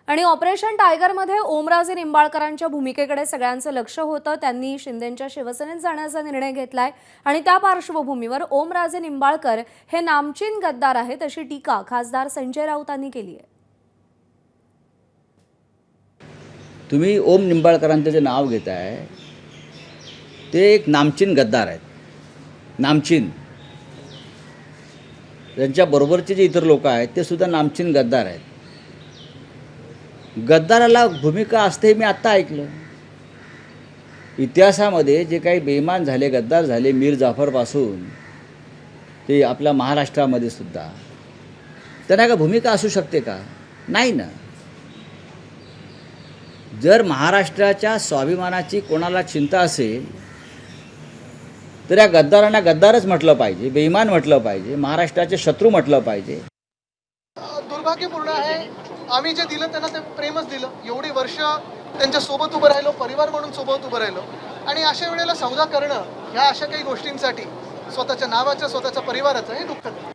आणि ऑपरेशन टायगरमध्ये ओमराजे निंबाळकरांच्या भूमिकेकडे सगळ्यांचं लक्ष होतं। त्यांनी शिंदेंच्या शिवसेनेत जाण्याचा निर्णय घेतलाय आणि त्या पार्श्वभूमीवर ओमराजे निंबाळकर हे नामचीन गद्दार आहेत अशी टीका खासदार संजय राऊतांनी केली आहे। तुम्ही ओम निंबाळकरांचं जे नाव घेताय ते एक नामचीन गद्दार आहेत, नामचीन। त्यांच्या बरोबरचे जे इतर लोक आहेत ते सुद्धा नामचीन गद्दार आहेत। गद्दाराला भूमिका असते हे मी आत्ता ऐकलं। इतिहासामध्ये जे काही बेईमान झाले, गद्दार झाले, मीर जाफरपासून ते आपल्या महाराष्ट्रामध्ये सुद्धा, त्यांना काय भूमिका असू शकते का? नाही ना। जर महाराष्ट्राच्या स्वाभिमानाची कोणाला चिंता असेल तर या गद्दारांना गद्दारच म्हटलं पाहिजे, बेईमान म्हटलं पाहिजे, महाराष्ट्राचे शत्रू म्हटलं पाहिजे। दुर्भाग्यपूर्ण आहे, आम्ही जे दिलं त्यांना ते प्रेमच दिलं। एवढी वर्ष त्यांच्या सोबत उभं राहिलो, परिवार म्हणून सोबत उभं राहिलो, आणि अशा वेळेला सौदा करणं ह्या अशा काही गोष्टींसाठी स्वतःच्या नावाच्या, स्वतःच्या परिवाराचं हे दुःखद आहे।